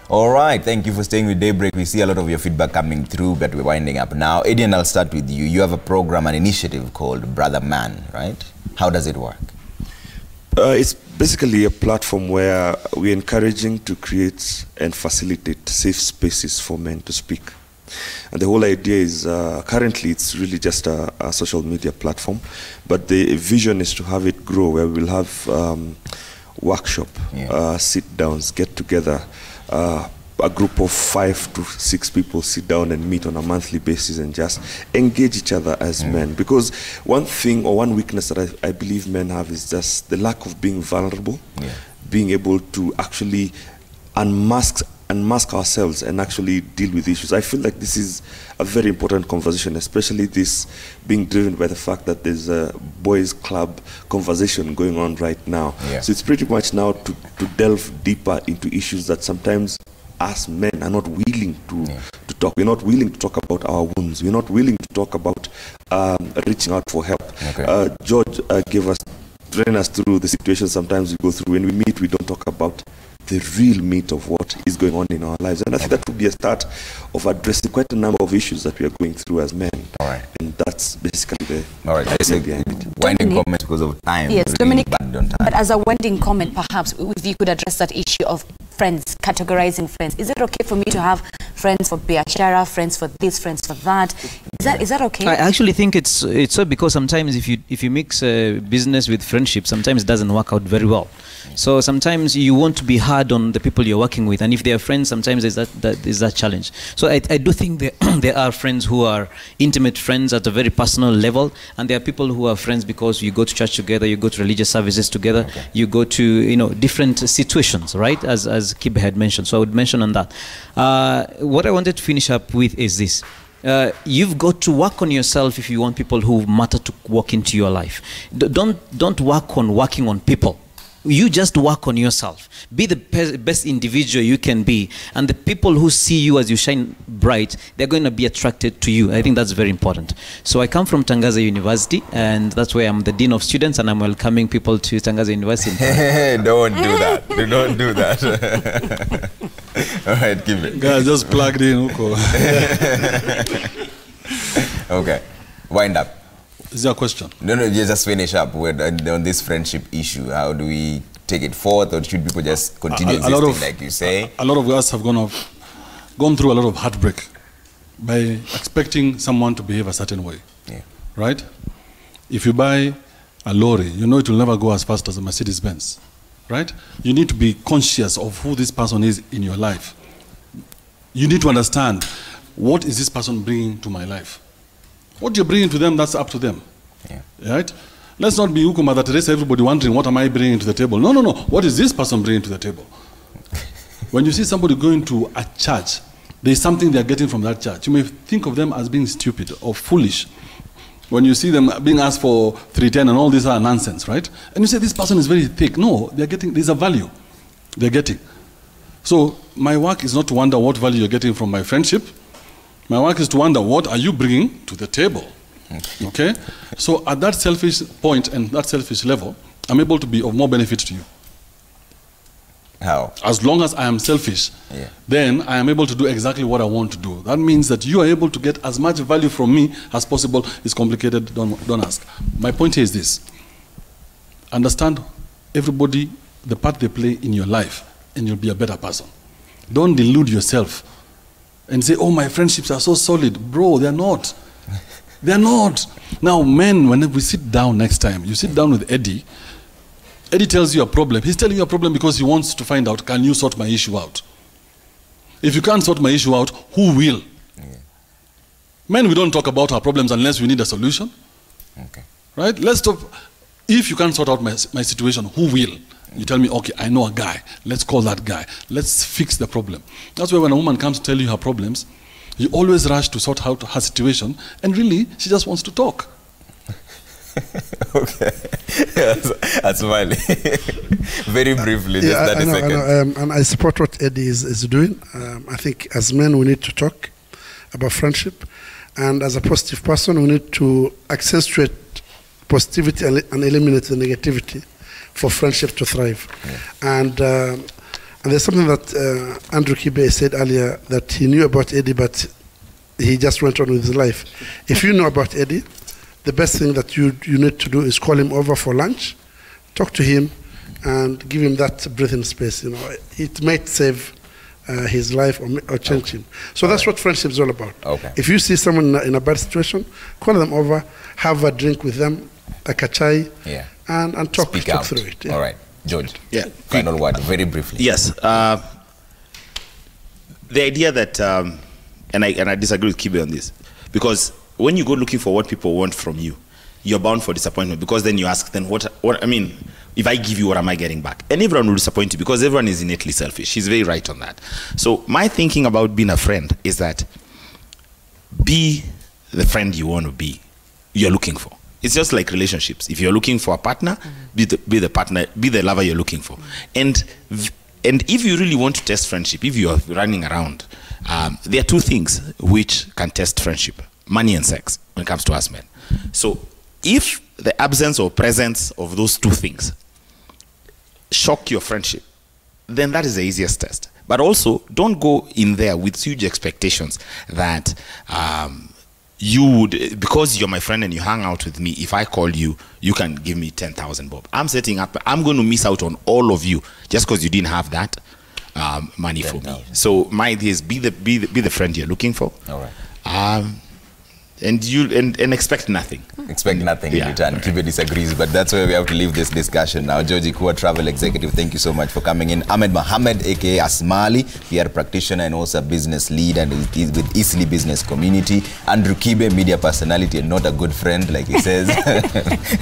All right, thank you for staying with Daybreak. We see a lot of your feedback coming through, but we're winding up now. Eddie, and I'll start with you. You have a program, an initiative called Brother Man, right? How does it work? It's basically a platform where we're encouraging to create and facilitate safe spaces for men to speak. And the whole idea is, currently it's really just a social media platform, but the vision is to have it grow, where we'll have workshop, sit-downs, get together, a group of 5 to 6 people sit down and meet on a monthly basis and just engage each other as men. Because one thing or one weakness that I believe men have is just the lack of being vulnerable, being able to actually unmask ourselves and actually deal with issues. I feel like this is a very important conversation, especially this being driven by the fact that there's a boys club conversation going on right now. So it's pretty much now to delve deeper into issues that sometimes us men are not willing to talk. We're not willing to talk about our wounds. We're not willing to talk about reaching out for help. George ran us through the situation sometimes we go through. When we meet, we don't talk about the real meat of what is going on in our lives. And I think that would be a start of addressing quite a number of issues that we are going through as men. And that's basically the idea behind it. Winding comment because of time. Yes, really Dominic, but as a winding comment, perhaps, if you could address that issue of friends, categorizing friends. Is it okay for me to have friends for biashara, friends for this, friends for that? Is that okay? I actually think it's so, because sometimes if you mix business with friendship, sometimes it doesn't work out very well. So sometimes you want to be hard on the people you're working with, and if they are friends, sometimes there's that challenge. So I do think there are friends who are intimate friends at a very personal level, and there are people who are friends because you go to church together, you go to religious services together, you go to different situations, right? As Kibe had mentioned. So I would mention on that. What I wanted to finish up with is this. You've got to work on yourself if you want people who matter to walk into your life. Don't work on working on people. You just work on yourself. Be the best individual you can be. And the people who see you as you shine bright, they're going to be attracted to you. I think that's very important. So I come from Tangaza University, and that's where I'm the Dean of Students, and I'm welcoming people to Tangaza University. Don't do that. Do not do that. All right, give it. Guys, just plugged in. Okay. Wind up. Is there a question? No, just finish up with, on this friendship issue. How do we take it forth, or should people just continue existing like you say? A lot of us have gone through a lot of heartbreak by expecting someone to behave a certain way. Right? If you buy a lorry, you know it will never go as fast as a Mercedes-Benz. Right? You need to be conscious of who this person is in your life. You need to understand, what is this person bringing to my life? What you're bringing to them, that's up to them. Right? Let's not be Mother Teresa, everybody wondering, what am I bringing to the table? No. What is this person bringing to the table? When you see somebody going to a church, there's something they're getting from that church. You may think of them as being stupid or foolish. When you see them being asked for 310 and all these are nonsense, right? And you say, this person is very thick. No, there's a value they're getting. So my work is not to wonder what value you're getting from my friendship. My work is to wonder, what are you bringing to the table? Okay? So at that selfish point and that selfish level, I'm able to be of more benefit to you. How? As long as I am selfish, then I am able to do exactly what I want to do. That means that you are able to get as much value from me as possible. It's complicated, don't ask. My point here is this. Understand everybody, the part they play in your life, and you'll be a better person. Don't delude yourself and say, oh, my friendships are so solid. Bro, they're not. They're not. Now, men, when we sit down next time, you sit down with Eddie, Eddie tells you a problem. He's telling you a problem because he wants to find out, can you sort my issue out? If you can't sort my issue out, who will? Men, we don't talk about our problems unless we need a solution. Right? Let's stop. If you can't sort out my situation, who will? You tell me, okay, I know a guy. Let's call that guy. Let's fix the problem. That's why when a woman comes to tell you her problems, you always rush to sort out her situation, and really, she just wants to talk. Okay. That's smiling. Very briefly, just 30 seconds. And I support what Eddie is doing. I think as men, we need to talk about friendship. And as a positive person, we need to accentuate positivity and eliminate the negativity for friendship to thrive. And And there's something that Andrew Kibe said earlier, that he knew about Eddie, but he just went on with his life. If you know about Eddie, the best thing that you need to do is call him over for lunch, talk to him, and give him that breathing space. You know, it might save his life or change him. So that's what friendship is all about. Okay. If you see someone in a bad situation, call them over, have a drink with them, like a chai, and talk through it. Yeah. All right. George, yeah. Final word, very briefly. Yes. The idea that, and I disagree with Kibe on this, because when you go looking for what people want from you, you're bound for disappointment, because then you ask, then what I mean, if I give you, what am I getting back? And everyone will disappoint you, because everyone is innately selfish. He's very right on that. So my thinking about being a friend is that be the friend you want to be, you're looking for. It's just like relationships. If you're looking for a partner, be the partner, be the lover you're looking for. And if you really want to test friendship, if you're running around, there are two things which can test friendship: money and sex, when it comes to us men. So if the absence or presence of those two things shock your friendship, then that is the easiest test. But also, don't go in there with huge expectations that you would, because you're my friend and you hang out with me, if I call you, you can give me 10,000 bob. I'm setting up, I'm going to miss out on all of you just because you didn't have that money for me. So my idea is be the friend you're looking for. All right. And expect nothing. Expect nothing in return. Kibe disagrees, but that's where we have to leave this discussion now. Georgie Kua, travel executive, thank you so much for coming in. Ahmed Mohammed, aka Asmali, PR practitioner and also a business lead and is with Eastleigh Business Community. Andrew Kibe, media personality and not a good friend, like he says.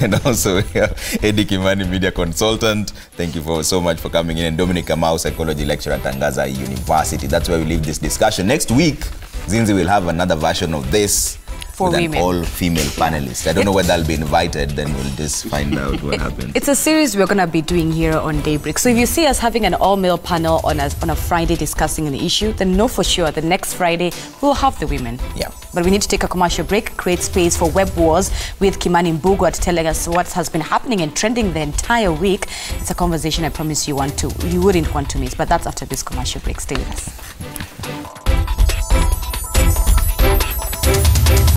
And also Eddie Kimani, media consultant. Thank you so much for coming in. And Dominic Kamau, psychology lecturer at Tangaza University. That's where we leave this discussion. Next week, Zinzi will have another version of this. For with women. an all-female panelist. I don't know whether I'll be invited, then we'll just find out what happens. It's a series we're going to be doing here on Daybreak. So if you see us having an all-male panel on a Friday discussing an issue, then know for sure the next Friday we'll have the women. Yeah. But we need to take a commercial break, create space for Web Wars with Kimani Mbugua telling us what has been happening and trending the entire week. It's a conversation I promise you wouldn't want to miss. But that's after this commercial break. Stay with us.